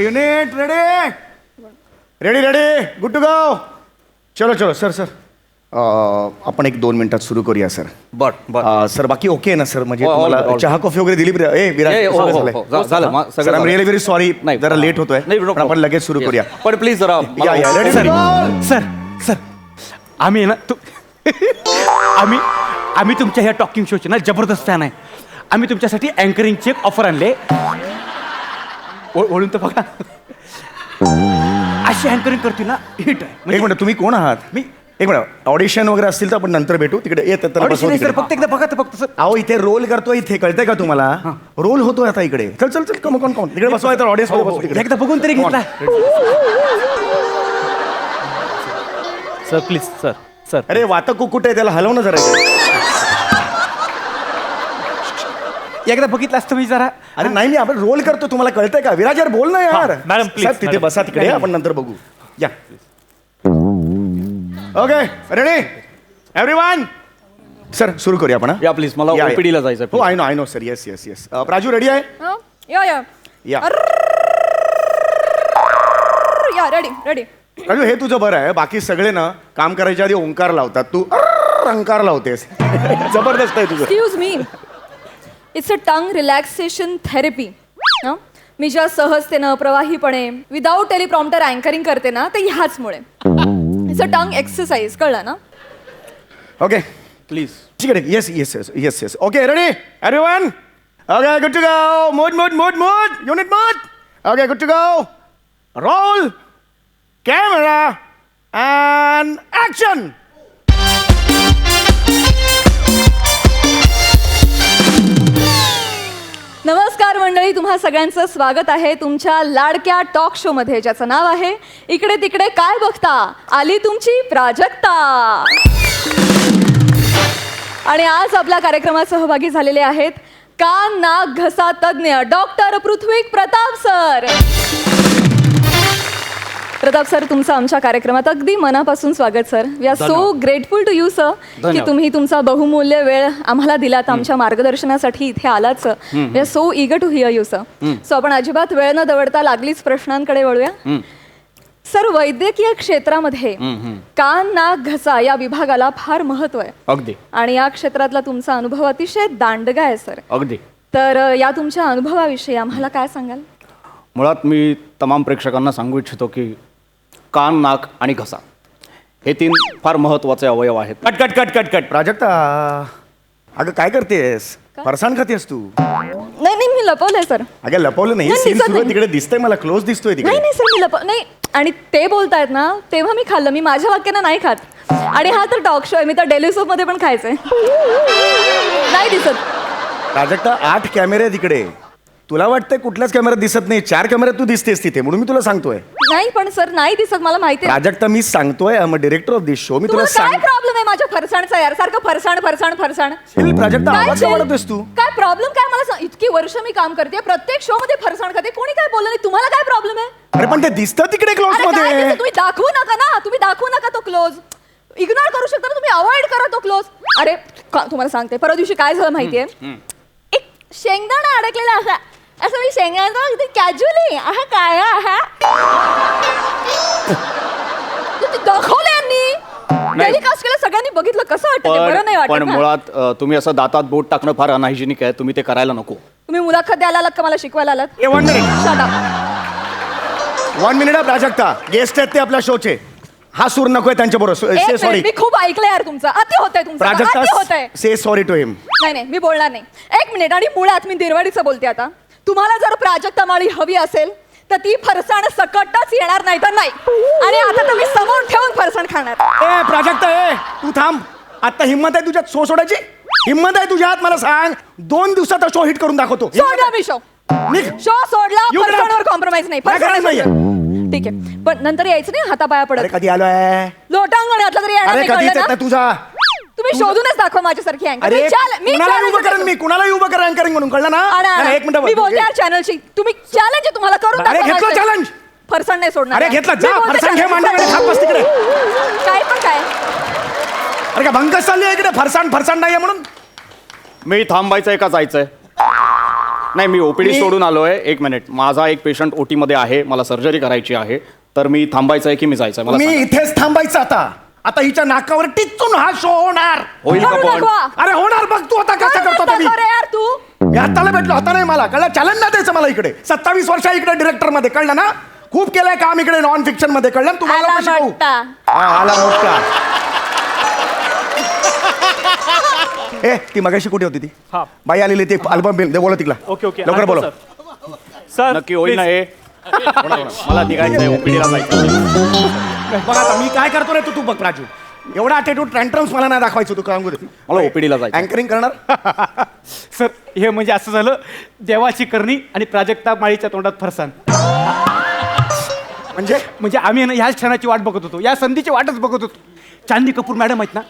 Unit ready ready ready good to go. चलो चलो sir sir आपण एक 2 मिनिटात सुरू करूया सर. बर सर बाकी ओके ना सर म्हणजे all तुम्हाला good. चहा कॉफी वगैरे दिली विराज झालं sir I am really very sorry नाही. जरा लेट होतोय नाही, no पण आपण लगेच सुरू करूया. पण प्लीज जरा या या रेडी सर सर आम्ही आहे ना आम्ही तुमच्या ह्या टॉकिंग शोचे ना जबरदस्त फॅन आहे. आम्ही तुमच्यासाठी अँकरिंगची एक ऑफर आणले. ओळून तर बघा अशी अँकरिंग करते ना हिट आहे. एक मिनिट तुम्ही कोण आहात? मी एक मिनिट ऑडिशन वगैरे असतील तर आपण नंतर भेटू तिकडे येत सर फक्त एकदा बघा तर फक्त सर. अहो इथे रोल करतोय इथे कळतंय का तुम्हाला? रोल होतोय आता इकडे. चल चल चल कम कोण कोण तिकडे बसवाय तर ऑडियन्स मध्ये बसू तिकडे. एकदा बघून तरी घेतला सर प्लीज सर सर. अरे वाता कुकुट आहे त्याला हलव ना जरा इकडे. एकदा बघितलं असतं मी जरा. अरे नाही नाही आपण रोल करतो तुम्हाला कळतंय का? विराज यार बोल ना यार. मॅडम, please, साहेब, तिथे मॅडम. बसा तिकडे आपण नंतर बघू या. ओके रेडी एव्हरीवन सर सुरू करूया आपण. या प्लीज मला या, या. ओपीडी ला जायचं हो I know sir yes yes yes. Praju ready आहे? या या या या रेडी रेडी. प्राजू हे तुझं बरं आहे. बाकी सगळे ना काम करायच्या आधी ओंकार लावतात. तू अंकार लावतेस. जबरदस्त आहे तुझं. Excuse me, it's a tongue relaxation therapy. मी ज्या सहजतेनं प्रवाहीपणे विदाऊट टेलिप्रॉम्प्टर अँकरिंग करते ना ते ह्याचमुळे. इट्स अ टंग एक्सरसाइज, कळलं ना? Okay please. ठीक आहे yes yes yes yes yes okay ready everyone okay good to go. Mood mood mood mood unit mood. Okay good to go. Roll camera and action. नमस्कार मंडळी, तुम्हा सगळ्यांचं स्वागत आहे तुमच्या लाडक्या टॉक शो मध्ये ज्याचं नाव आहे इकडे तिकडे काय बघता. आली तुमची प्राजक्ता. आणि आज आपल्या कार्यक्रमात सहभागी झालेले आहेत कान नाक घसा तज्ज्ञ डॉक्टर पृथ्वीक प्रताप सर. प्रताप सर, तुमचं आमच्या कार्यक्रमात अगदी मनापासून स्वागत sir. We are so grateful to you sir की तुम्ही तुमचा बहुमूल्य वेळ आम्हाला दिलात आमच्या मार्गदर्शनासाठी इथे आलात sir. We are so eager to hear you sir. So आपण अजिबात वेळ न दवडता लागलीच प्रश्नांकडे वळूया. सर, वैद्यकीय क्षेत्रामध्ये कान नाक घसा या विभागाला फार महत्व आहे. अगदी आणि या क्षेत्रातला तुमचा अनुभव अतिशय दांडगा आहे सर. अगदी. तर या तुमच्या अनुभवाविषयी आम्हाला काय सांगाल? मुळात मी तमाम प्रेक्षकांना सांगू इच्छितो की कान नाक आणि घसा हे 3 फार महत्वाचे अवयव आहेत. Cut cut cut cut cut. Prajakta अगं काय करतेस? फरसाण खातेस तू? नाही नाही, मी लपवलंय सर. अगं लपवलं नाही. नाही, सीन दिसत सुरू आहे नाही. तिकडे दिसतंय मला. क्लोज दिसतोय नाही तिकडे. नाही सर, मी नाही. आणि ते बोलतायत ना तेव्हा मी खाल्लं. मी माझ्या वाक्यानं नाही खात. आणि हा तर टॉक शो आहे. मी तर डेली सोप मध्ये पण खायचंय. नाही दिसत. प्राजक्ता 8 कॅमेरे आहेत तिकडे. तुला वाटतंय कुठल्याच कॅमेऱ्यात दिसत नाही? 4 कॅमेऱ्यात तू दिसतेस तिथे म्हणून मी तुला सांगतोय. नाही पण सर नाही दिसत, मला माहिती आहे. प्राजक्ता मी सांगतोय I am director of this show. मी तुला तुम्हाला काय सांग. प्रॉब्लेम आहे माझ्या फरसाणचा यार? सारखं फरसाण फरसाण फरसाण. प्राजक्ता काय आवाज chill? वाढवतेस तू. काय प्रॉब्लेम काय मला सांग. इतकी वर्ष मी काम करते, प्रत्येक शो मध्ये फरसाण खाते, कोणी काय बोललं नाही. तुम्हाला काय प्रॉब्लेम आहे? अरे पण ते दिसतं तिकडे क्लोज अरे काय मध्ये. दिसतं? तुम्ही दाखवू नका ना. तुम्ही दाखवू नका तो क्लोज. इग्नोर करू शकता ना तुम्ही. अवॉइड करा तो क्लोज. अरे तुम्हाला सांगते, परवा दिवशी काय झालं माहितीये? एक शेंगदाणा अडकलेला असा असं मी शेंगदाणा अगदी कॅज्युअली हा काय दाखवलं यांनी. टेलिकास्ट केलं, सगळ्यांनी बघितलं. कसं वाटतं ते? बरं नाही पण वाटत ना? मुळात तुम्ही असं दातात बोट टाकणं फार अनहायजेनिक आहे. तुम्ही ते करायला नको. तुम्ही मुलाखत द्यायला आलात का मला शिकवायला आलात? ए, one minute. Shut up. 1 minute Prajakta. Guest आहेत ते आपल्या शोचे. हा सूर नकोय त्यांच्या बरोबर. एक से मिनिट, सॉरी मी खूप ऐकलं यार तुमचं. अति होतंय तुमचं. अति होतंय. प्राजक्ता से सॉरी टू हिम. नाही नाही, मी बोलणार नाही. एक मिनिट. आणि मुळात मी दिरवाडीचं बोलते आता. तुम्हाला जर प्राजक्ता माळी हवी असेल तर ती फरसाण सकटच येणार नाही तर नाही. आणि आता तुम्ही समोर ठेवून फरसाण खाणार. ए प्राजक्ता ए तू थांब. आता हिम्मत आहे तुझ्यात शो सोडायची? हिम्मत आहे तुझ्यात? मला सांग. 2 दिवसात शो हिट करून दाखवतो. सोडला मी शो. निघ. शो सोडला. You get out. फरसाणवर कॉम्प्रोमाइज नाही. काय करायचं फरसाण नाहीये. ठीक आहे, पण नंतर यायचं नाही हातापाया अरे पडत. कधी आलोय? लोटांगण घातलं तरी येणार अरे नाही, कधीच कळलं येत ना? नाही तुझा. तुम्ही शोधूनच दाखवा माझ्यासारखी अँकर. अरे मी कुणाला challenge उभं करेन करतो. मी? कुणाला उभं करेन अँकरिंग म्हणून? कळलं ना? नाही, एक मिनिट मी बोलते यार चॅनलची. तुम्ही चॅलेंज आहे तुम्हाला करून अरे दाखवा घेतलं माझ्यासाठी. चॅलेंज. फरसाण नाही सोडणार. अरे घेतलं. मी जा बोलते फरसाण घे challenge. मांडीकडे. खात बस तिकडे. काय पण काय? अरे का भंकस चालली आहे इकडे? फरसाण फरसाण नाहीये म्हणून? मी थांबायचंय का जायचंय? नाही मी ओपीडी सोडून आलोय. एक मिनिट, माझा एक पेशंट ओटी मध्ये आहे, मला सर्जरी करायची आहे, तर मी थांबायचं आहे की मी जायचं आहे? मला मी सांगा. इथेच थांबायचं आता हिच्या नाकावर टिचून हा शो होणार. होईल का करू पण? नको. अरे होणार, बघ तू आता कसं करतो ते मी. दाखव रे यार तू. मी हाताला भेटलो, आता नाही मला कळलं. चॅलेंज नाही द्यायचं मला इकडे. 27 वर्ष इकडे डिरेक्टर मध्ये, कळलं ना. खूप केलंय काम इकडे नॉन फिक्शन मध्ये, कळलं ना तुम्हाला. आला कशी पाहू? मोठा. हा, आला मोठा. ए ती मगाशी कुठे होती ती? हा. बाई आलेली ते अल्बम बोला तिला. ओके लवकर बोला. सर नक्की होईल ना हे? होणार. मला निघायचं आहे, ओपीडीला जायचं. बघ आता मी काय करतो रे, तू बघ प्राजू. एवढा अटेट्यूड ट्रँट्रम्स मला नाही दाखवायचं. तू काम करू. मला ओपीडीला जायचं. अँकरिंग करणार. सर हे म्हणजे असं झालं, देवाची करणी आणि प्राजक्ता माळीच्या तोंडात फरसाण. म्हणजे आम्ही ना ह्याच क्षणाची वाट बघत होतो, या संधीची वाटच बघत होतो. चांदनी कपूर मॅडम आहेत ना,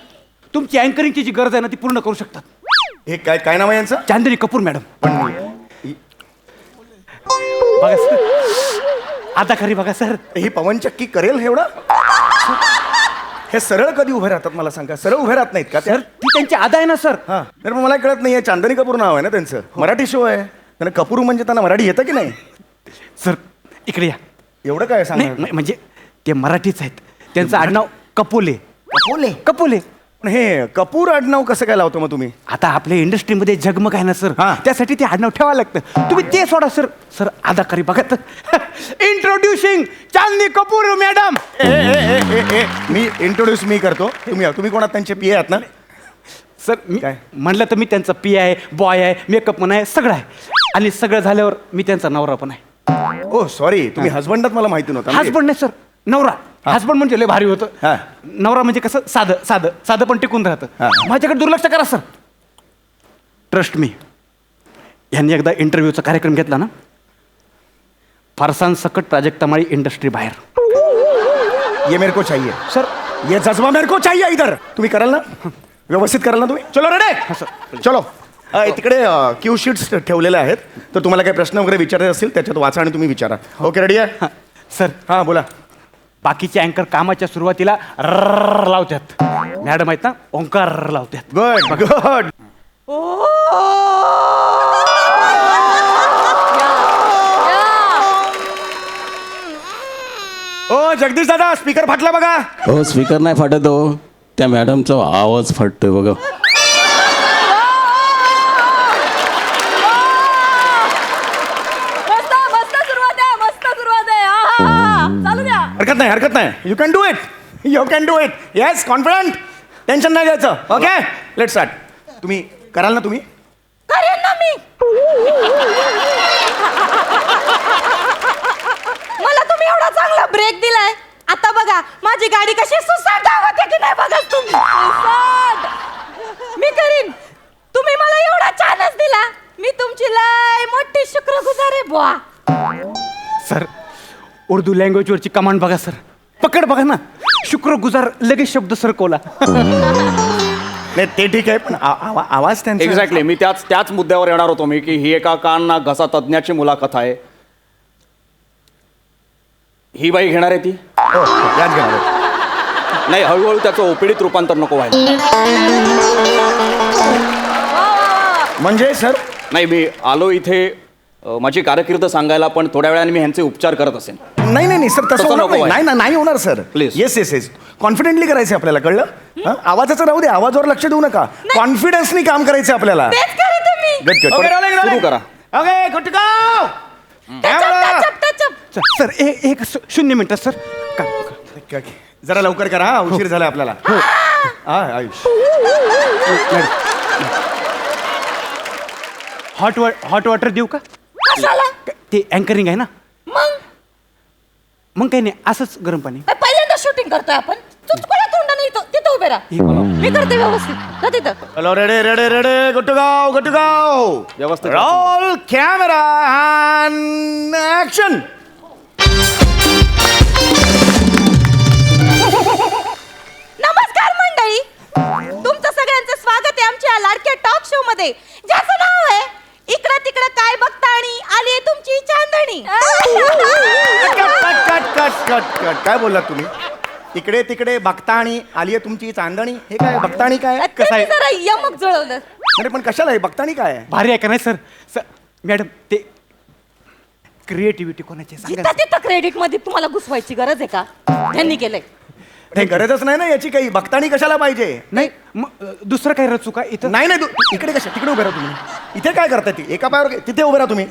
तुमची अँकरिंगची जी गरज आहे ना ती पूर्ण करू शकतात. हे काय काय नाव आहे यांचं? चांदनी कपूर मॅडम. बघा सर, आता खरी बघा सर. ही पवन चक्की करेल एवढं? हे सरळ कधी उभे राहतात मला सांगा. सरळ उभे राहत नाहीत का? सर ती त्यांची आदा आहे ना सर. हा तर मग मला कळत नाही. चांदनी कपूर नाव आहे ना त्यांचं. मराठी शो आहे. त्यांना कपूर म्हणजे त्यांना मराठी येतं की नाही? सर इकडे या. एवढं काय नाही सांग. नाही, म्हणजे ते मराठीच आहेत, त्यांचं आडनाव कपोले. कपोले? कपोले. पण हे कपूर आडनाव कसं काय लावतो मग तुम्ही? आता आपल्या इंडस्ट्रीमध्ये जगमग आहे ना सर, हा. त्यासाठी ते आडनाव ठेवावं लागतं. तुम्ही ते सोडा सर. सर अदाकारी बघा तर. Introducing Chandni Kapoor madam. Me introduce me करतो. तुम्ही कोणात त्यांचे पी आहात ना? सर मी काय? म्हणलं तर मी त्यांचा पी आहे, बॉय आहे, मेकअप पण आहे, सगळं आहे. आणि सगळं झाल्यावर मी त्यांचा नवरा पण आहे. ओ सॉरी, तुम्ही हजबंडात मला माहिती नव्हतं. हजबंड नाही सर, नवरा. हजबंड म्हणजे लय भारी होतं. हा. नवरा म्हणजे कसं साधं साधं साधं पण टिकून हा. राहतं. माझ्याकडे दुर्लक्ष करा सर. Trust me. यांनी एकदा इंटरव्ह्यूचा कार्यक्रम घेतला ना, फारसान सकट प्राजक्ता माळी इंडस्ट्री बाहेर. ये मेरे को चाहिए सर ये जज्बा मेरे को चाहिए इधर. तुम्ही कराल ना? व्यवस्थित कराल ना तुम्ही? चलो रेडे, चलो. तिकडे क्यू शीट्स ठेवलेल्या आहेत, तर तुम्हाला काही प्रश्न वगैरे विचारायचे असतील त्याच्यात वाचा आणि तुम्ही विचारा. ओके रेडी आहे? सर हां बोला. बाकीचे अँकर कामाच्या सुरुवातीला रर्र लावतात, मॅडम आहेत ना ओंकार लावतात. Good good. ओ जगदीश दादा, स्पीकर फाटला बघा. हो स्पीकर नाही फाटत हो, त्या मॅडमचा आवाज फाटतोय बघा. मस्त मस्त सुरुवात आहे, मस्त सुरुवात आहे. आहा, चालू द्या. हरकत नाही. You can do it. Yes, confident. Tension नाही घ्यायचं. Okay let start. तुम्ही कराल ना? तुम्ही करेन ना मी. मला तुम्ही एवढा चांगला ब्रेक दिलाय. आता बघा माझी गाडी कशी सुसाट धावते की नाही बघा तुम्ही. सुसाट. मी करीन. तुम्ही मला एवढा चान्स दिला, मी तुमची लय मोठी शुक्रगुजार आहे बुवा. सर उर्दू लँग्वेजवरची कमांड बघा सर, पकड बघा ना, शुक्रगुजार लगेच शब्द सरकवला. नाही ते ठीक आहे, पण आवाज त्यांचा. एक्झॅक्टली, मी त्याच मुद्द्यावर येणार होतो मी, की ही एका कान नाक घसा तज्ज्ञाची मुलाखत आहे. ही बाई घेणार आहे ती? हो, याच घेणार. नाही, हळूहळू त्याचं ओपीडीत रूपांतर नको व्हायला. म्हणजे सर नाही, मी आलो इथे माझी कारकीर्द सांगायला, पण थोड्या वेळाने मी ह्यांचे उपचार करत असेल. नाही सर, तसं तसं होणार नको नाही. व्हायला. नाही होणार सर. Please. येस कॉन्फिडेंटली करायचं आपल्याला, कळलं? हं? आवाजाचं राहू दे, आवाजावर लक्ष देऊ नका. कॉन्फिडन्सनी काम करायचं आपल्याला. तेच करते मी. गुड सुरू करा. Okay good to go. Touch up touch up. Sir एक 0 मिनिटं सर. का- जरा लवकर करा हा, उशीर झाला आपल्याला. आयुष हॉट वॉटर देऊ का? कशाला? ते अँकरिंग आहे ना. मग काही नाही, असंच गरम पाणी. पहिल्यांदा शूटिंग करतोय आपण. चुचकुळ्या तोंडाने इथं तिथं उभे राहा. मी करते व्यवस्थित. जा तिथं. हॅलो, रेडे गुड टू गो. व्यवस्थित. Roll camera and action. नमस्कार मंडळी, तुमचं सगळ्यांचं स्वागत आहे आमच्या लाडक्या टॉक शो मध्ये, ज्याचं नाव आहे इकडं तिकडं काय बघता आणि आली आहे तुमची चांदणी. कट. काय बोललात तुम्ही? इकडे तिकडे बघता आणि आली आहे तुमची चांदणी. हे काय बघताणी काय? कसं आहे? जरा यमक जळवलं. अरे पण कशाला आहे बघताणी काय? भारी आहे का नाही सर? मॅडम ते क्रिएटिव्हिटी कोणाची आहे सांगा जिथं तिथं क्रेडिट मध्ये तुम्हाला घुसवायची गरज आहे का? त्यांनी केलंय. नाही गरजच नाही ना याची काही बघतानी कशाला पाहिजे. नाही दुसरं काय रचू का इथं? नाही नाही इकडे कशा तिकडे उभे राहा तुम्ही. इथे काय करताय ती एका पायावर तिथे उभे राहा तुम्ही.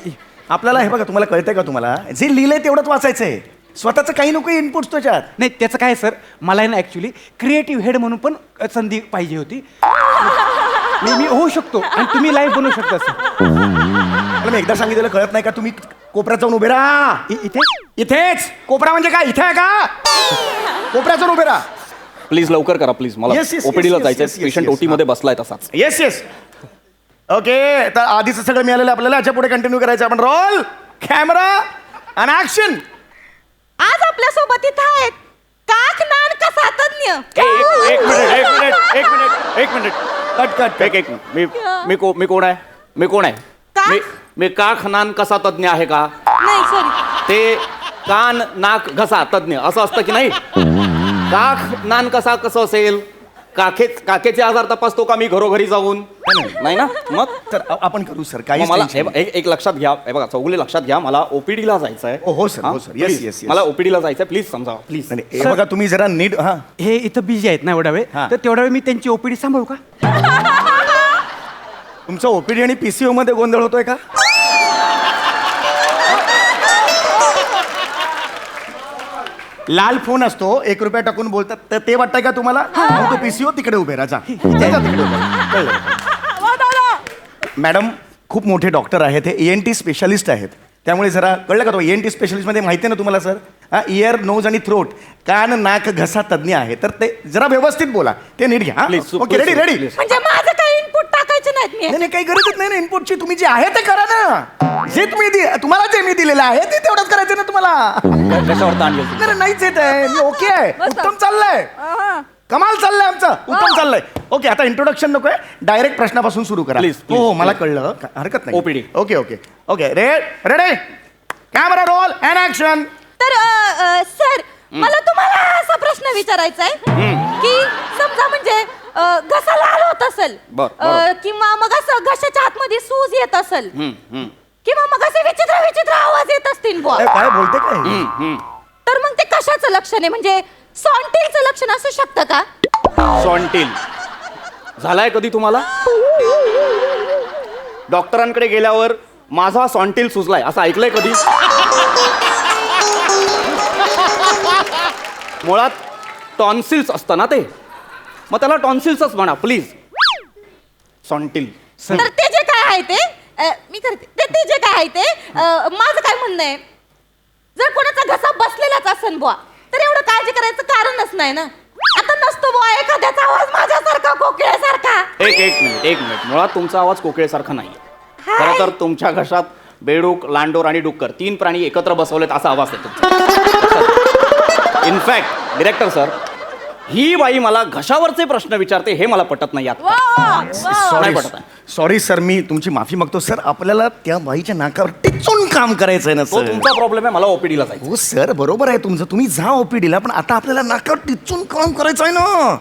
आपल्याला हे बघा तुम्हाला कळतंय का तुम्हाला जे लिहिलंय तेवढंच वाचायचंय. स्वतःचं काही नको इनपुट त्याच्यात. नाही त्याचं काय सर मला आहे ना ऍक्च्युली क्रिएटिव्ह हेड म्हणून पण संधी पाहिजे होती. मी होऊ शकतो आणि तुम्ही लाईव्ह बनवू शकता सर. मला मी एकदा सांगितलेलं कळत नाही का तुम्ही कोपऱ्यात जाऊन उभे राहा. इथे इथेच कोपरा म्हणजे काय इथे आहे का? कोपऱ्यात जाऊन उभे राहा. प्लीज लवकर करा प्लीज. मला Yes, yes, ओपीडीला yes, जायचंय. yes, yes, पेशंट yes, ओटी मध्ये बसलाय तसाच. Yes yes okay. तर आधीच सगळं मिळालेलं आपल्याला याच्या पुढे कंटिन्यू करायचं. आपण रोल कॅमेरा आणि ऍक्शन. आज आपल्या सोबत इथं आहेत काक नान कसा तज्ञ. एक मिनिट कट कट एक मी कोण आहे? का? मी काख नान कसा तज्ञ आहे का? नाही सॉरी. ते कान नाक घसा तज्ञ असं असतं की नाही? काख नान कसा कसं असेल? काखेचे आजार तपासतो का मी घरोघरी जाऊन? नाही ना मग तर आपण करू सर काही मग मला एक लक्षात घ्या. हे बघा चौगुले लक्षात घ्या. मला ओपीडीला जायचंय. हो सर हो सर येस Please, येस मला ओपीडीला जायचंय. प्लीज समजा प्लीज. हे बघा तुम्ही जरा नीट हा हे इथं बिझी आहेत ना एवढा वेळ हा. तर तेवढा वेळ मी त्यांची ओपीडी सांभाळू का? तुमचं ओपीडी आणि पीसीओ मध्ये गोंधळ होतोय का? लाल फोन असतो 1 रुपया टाकून बोलतात तर ते वाटतंय का तुम्हाला? मग तो पीसीओ तिकडे उभे राहा. तिकडे उभे राहा. कळलं? मॅडम खूप मोठे डॉक्टर आहेत. हे ENT स्पेशालिस्ट आहेत. त्यामुळे जरा कळलं का तो ENT स्पेशलिस्ट मध्ये माहिती आहे ना तुम्हाला सर? इयर नोज आणि थ्रोट कान नाक घसा तज्ञ आहे. तर ते जरा व्यवस्थित बोला. ते नीट घ्या. Please, okay ready ready. म्हणजे माझं काही इनपुट टाकायचे नाहीत मी. नाही नाही काही गरजच नाही ना इनपुटची. तुम्ही जे आहे ते करा ना. जे तुम्ही तुम्हाला जे मी दिलेलं आहे ते तेवढंच करायचं ना तुम्हाला. कशावर ताण घेतो? नाही नाहीच येत आहे. मी ओके आहे. मस्त. उत्तम चाललंय. कमाल चाललंय आमचं. उत्तम चाललंय. ओके आता इंट्रोडक्शन नकोय. डायरेक्ट प्रश्नापासून सुरू करा. Please, हो please, मला कळलं हरकत नाही. OPD. Okay okay okay ready camera roll and action. तर सर मला तुम्हाला असा प्रश्न विचारायचा आहे की समजा म्हणजे घसा लाल होत असेल बरं. किंवा मग असं घशाच्या आतमध्ये सूज येत असेल किंवा मग असे विचित्र विचित्र आवाज येत असतील बुवा. काय बोलते काय? तर मग ते कशाचं लक्षण आहे? म्हणजे सॉन्टिलचं लक्षण असू शकतं का? सॉन्टिल झालाय कधी तुम्हाला? डॉक्टरांकडे गेल्यावर माझा सॉन्टिल सुजलाय असं ऐकलंय कधी? मुळात टॉन्सिल्स असतं ना ते. मग त्याला टॉन्सिल्सच म्हणा प्लीज. सॉन्टिल. तर ते जे काय आहे ते मी करते ते जे काय आहे ते माझं काय म्हणणं आहे जर कोणाचा घसा बसलेलाच असेल बुवा तर एवढं काळजी करायचं कारणच नाही ना. आता नसतो बुवा एखाद्याचा आवाज माझ्यासारखा कोकिळ्यासारखा. एक मिनिट मुळात तुमचा आवाज कोकिळेसारखा नाही. खरं तर तुमच्या घशात बेडूक लांडोर आणि डुक्कर 3 प्राणी एकत्र बसवलेत असा आवाज येतो. इनफॅक्ट डिरेक्टर सर ही बाई मला घशावरचे प्रश्न विचारते हे मला पटत नाही. आता नाही पटत आहे. सॉरी सर मी तुमची माफी मागतो सर. आपल्याला त्या बाईच्या नाकावर टिचून काम करायचंय ना तो सर. तुमचा प्रॉब्लेम आहे. मला ओपीडीला जायचं. हो सर बरोबर आहे तुमचं. तुम्ही जा ओपीडीला पण आता आपल्याला नाकावर टिचून काम करायचं आहे ना.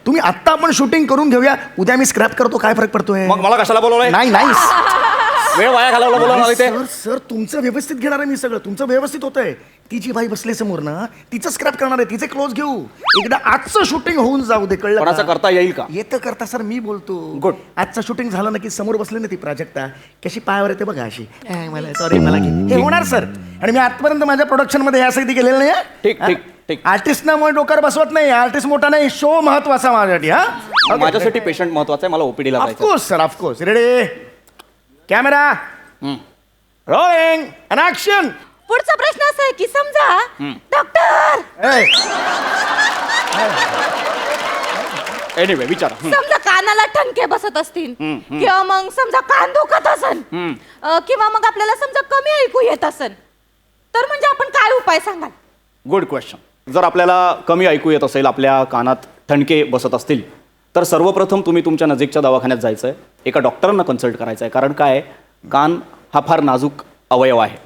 तुम्ही आत्ता आपण शूटिंग करून घेऊया. उद्या मी स्क्रॅप करतो काय फरक पडतोय? मग मला कशाला बोलवलंय? नाही नाही वेळ वाया घालवला बोलवणार इथे. सर सर तुमचं व्यवस्थित घेणार आहे मी सगळं. तुमचं व्यवस्थित होतंय. ती जी बाई बसली समोर ना तिचं स्क्रॅप करणार आहे. तिचे क्लोज घेऊ. एकदा आजचं शूटिंग होऊन जाऊ दे. कळलं कोणाचं का? करता येईल का? येतं करता सर मी बोलतो. Good. आजचं शूटिंग झालं ना की समोर बसले ना ती प्राजक्ता कशी पायावर येते बघा अशी मला सॉरी मला हे होणार सर. आणि मी आजपर्यंत माझ्या प्रोडक्शन मध्ये यासाठी केलेलं नाही. ठीक. आर्टिस्ट ना मुळे डोक्यावर बसवत नाही. आर्टिस्ट मोठा नाही. शो महत्वाचा माझ्यासाठी. हा माझ्यासाठी पेशंट महत्वाचा आहे. मला ओपीडीला जायचं. Of course sir of course. Ready camera rolling and action. पुढचा प्रश्न असा आहे की समजा डॉक्टर एनिवे विचारा. समजा कानाला ठणके बसत असतील किंवा मग समजा कान दुखत असेल किंवा मग आपल्याला समजा कमी ऐकू येत असेल तर म्हणजे आपण काय उपाय सांगाल? Good question. जर आपल्याला कमी ऐकू येत असेल आपल्या कानात ठणके बसत असतील तर सर्वप्रथम तुम्ही तुमच्या नजीकच्या दवाखान्यात जायचं आहे. एका डॉक्टरांना कन्सल्ट करायचं आहे. कारण काय आहे, कान हा फार नाजूक अवयव आहे.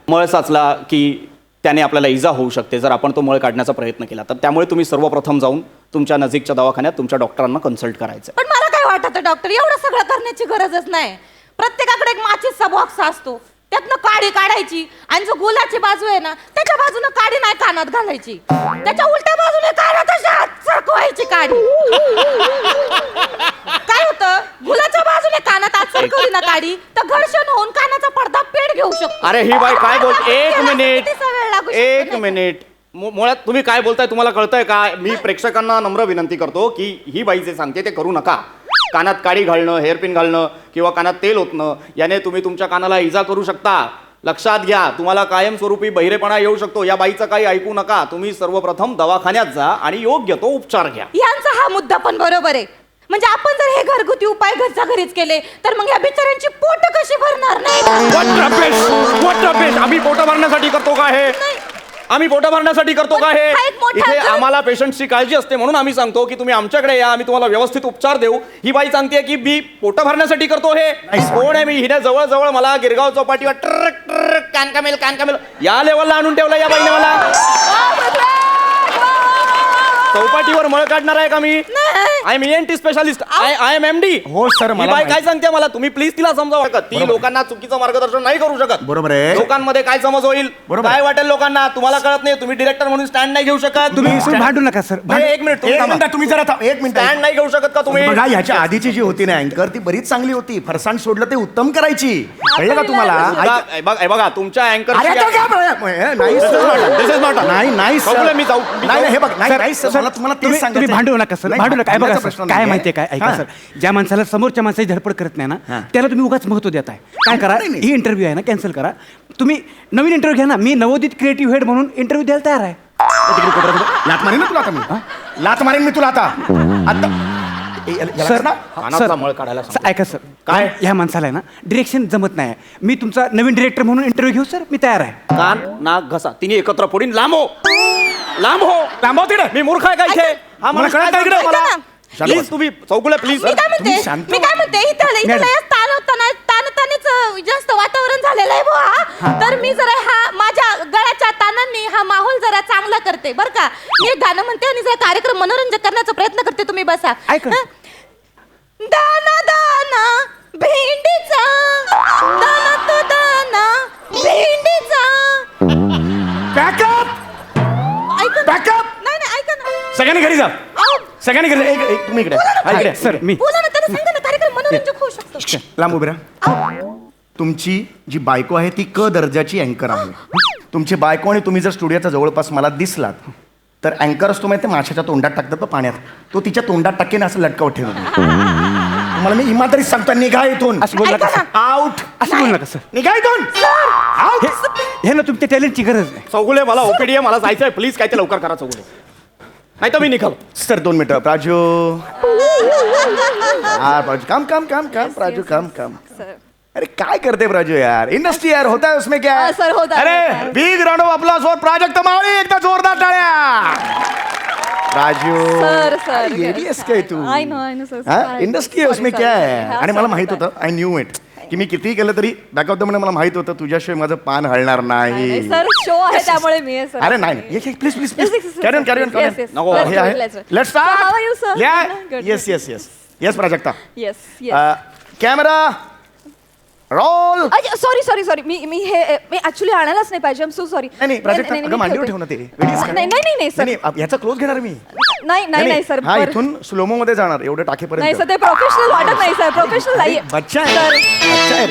मळ साचला की त्याने आपल्याला इजा होऊ शकते जर आपण तो मळ काढण्याचा प्रयत्न केला तर. त्यामुळे तुम्ही सर्वप्रथम जाऊन तुमच्या नजीकच्या दवाखान्यात तुमच्या डॉक्टरांना कन्सल्ट करायचं. पण मला काय वाटतं डॉक्टर एवढं सगळं करण्याची गरजच नाही. प्रत्येकाकडे एक माचीसचा बॉक्स असतो, त्यातनं काडी काढायची आणि जो गुलाची बाजू आहे ना त्याच्या बाजूनं काडी नाही कानात घालायची, त्याच्या उलट्या बाजूने कानात अशी आत सरकवायची काडी. काय होतं, गुलाच्या बाजूने कानात आत सरकवली ना काडी तर घर्षण होऊन कानाचा पडदा पेट घेऊ शकतो. अरे ही बाई काय बोल, एक त्याला मिनिट कितीसा वेळ लागू शकतो एक नाही? मिनिट मुळात तुम्ही काय बोलताय तुम्हाला कळतंय का? मी प्रेक्षकांना नम्र विनंती करतो की ही बाई जे सांगते ते करू नका. कानात काडी घालणं, हेअरपिन घालणं किंवा कानात तेल ओतणं याने तुम्ही तुमच्या कानाला इजा करू शकता. लक्षात घ्या, तुम्हाला कायमस्वरूपी बहिरेपणा येऊ शकतो. या बाईचं काही ऐकू नका. तुम्ही सर्वप्रथम दवाखान्यात जा आणि योग्य तो उपचार घ्या. यांचा हा मुद्दा पण बरोबर आहे. म्हणजे आपण जर हे घरगुती उपाय घरच्या घरीच केले तर मग या बिचाऱ्यांची पोट कशी भरणार नाही? What rubbish! आम्ही पोट भरण्यासाठी करतो का हे? आम्ही पोट भरण्यासाठी करतो का हे? हा एक मोठा इथे गट- आम्हाला पेशंटची काळजी असते म्हणून आम्ही सांगतो की तुम्ही आमच्याकडे या, आम्ही तुम्हाला व्यवस्थित उपचार देऊ. ही बाई सांगते की मी पोट भरण्यासाठी करतो हे. कोण आहे मी? हिने जवळ जवळ मला गिरगाव चौपाटीवर ट्रक ट्रक कान कामेल या लेवलला आणून ठेवलं या बाईने मला. चौपाटीवर मळ काढणार आहे का मी? I am ENT specialist. I am MD. हो, सर, ही मला बाई माहिती. काय सांगते मला, तुम्ही प्लीज तिला समजावं का? ती लोकांना चुकीचं मार्गदर्शन नाही करू शकत. बरोबर आहे. लोकांमध्ये काय समज होईल, बरोबर. काय वाटेल लोकांना, तुम्हाला कळत नाही. तुम्ही डिरेक्टर म्हणून स्टँड नाही घेऊ शकत. तुम्ही भांडू नका सर. एक मिनिट एक मिनिट तुम्ही जरा एक मिनिट स्टँड नाही घेऊ शकत का तुम्ही? बघा, ह्याच्या आधीची जी होती ना अँकर ती बरीच चांगली होती. फरसाण सोडलं ते उत्तम करायची. कळलं का तुम्हाला? बघा तुमच्या अँकर अरे तो काय बरं? नाही सर. नाही सर. मी जाऊ नाही हे बघ, नाही सर, मला तुम्हाला तेच तुम्ही सांगायचं भांडू नका सर, नाही, भांडू नका. हे बघा भांडण्याचा सर, प्रश्न काय नाहीये. माहितीये काय, ऐका हां. सर, ज्या माणसाला समोरच्या माणसाची धडपड करत नाही ना त्याला तुम्ही उगाच महत्व देताय. काय करा, नाही, नाही. ही इंटरव्ह्यू आहे ना कॅन्सल करा. तुम्ही नवीन इंटरव्ह्यू घ्या ना. मी नवोदित क्रिएटिव्ह हेड म्हणून इंटरव्ह्यू द्यायला तयार आहे. लात मारेन ना तुला आता मी. लात मारेन मी तुला आता. सर ना कानातला मळ काढायला सांगतो. ऐका सर, काय ह्या माणसाला आहे ना डिरेक्शन जमत नाही. मी तुमचा नवीन डिरेक्टर म्हणून इंटरव्ह्यू घेऊ सर, मी तयार आहे. कान नाक घसा तिने एकत्र फोडीन. लांब हो. लांबव तिकडे. मी मूर्ख आहे का इथे? हा माणूस कळत काय नाही इकडे. सांगतो मला? ऐका ना. प्लीज तुम्ही चौगुले प्लीज. मी काय तुम्ही म्हणते शांत मी काय म्हणते इथं ताणतानीच जास्त वातावरण झालेलं आहे बुवा. तर मी जरा हा माझ्या गळ्याच्या ताणांनी हा माहोल जरा चांगला करते बरं का. मी एक गाणं म्हणते आणि जरा कार्यक्रम मनोरंजन करण्याचा प्रयत्न करते. तुम्ही बसा. ऐका. हं? दाना दाना भेंडीचा, दाना तो दाना भेंडीचा. बॅकअप. ऐका ना. Backup! नाही नाही ऐका ना. सगळ्यांनी घरी जा. अहो, सगळ्यांनी घरी जा. एक तुम्ही इकडे. हा, इकडे. सर मी बोला ना, त्याला सांगा ना, कार्यक्रम मनोरंजक होऊ शकतो. लांब उभे राहा. तुमची जी बायको आहे ती क दर्जाची अँकर आहे. तुमची बायको आणि तुम्ही जर स्टुडिओच्या जवळपास मला दिसलात तर अँकर असतो माहिती माशाच्या तोंडात टाकतात तो पाण्यात, तो तिच्या तोंडात टाकेन असं लटकावत ठेवून. तुम्हाला मी इमानदारीत सांगतो, निघा इथून. असं बोलू नका सर. आउट. असं बोलू नका सर. निघा इथून. आउट. हे ना तुमच्या टॅलेंटची गरज नाही. चौगुले मला ओपीडी आहे, मला जायचंय. प्लीज काय ते लवकर करा चौगुले, नाही तर मी निघालो. सर 2 मिनिटं. प्राजू. हा प्राजू काम काम काम काम. प्राजू काम काम. सर अरे काय करते प्राजू यार? इंडस्ट्री यार, होता है उसमें क्या है? हाँ, सर, होता है, अरे होता है. Big round of applause for Prajakt Mavli. एकदा जोरदार टाळ्या. राजू सर येडीएस काय तू? I know sir. हा इंडस्ट्री है उसमें क्या है? आणि मला माहित होतं, आय न्यू इट, की मी कितीही केलं तरी बॅक ऑफ द मला माहित होतं तुझ्याशिवाय माझं पान हलणार नाही. सर शो आहे त्यामुळे मी आहे सर. अरे नाही please please Yes, yes, please yes, carry on yes, carry on yes, yes. नको Let's हे do it, आहे. let's do it. Let's So how are you, sir? Start. Good. Yes yes yes yes Prajakta. Yes camera roll. Sorry मी actually आणायलाच नाही पाहिजे. I am so sorry. नाही प्राजक्ता अगं मांडीवर ठेव ना ते. नाही सर. नाही याचा क्लोज घेणार मी. नाही सर. हा इथून स्लोमो मध्ये जाणार एवढं टाकेपर्यंत. नाही सर, ते प्रोफेशनल वाटत नाही सर. प्रोफेशनल नाही बच्चा है. सर अच्छा है.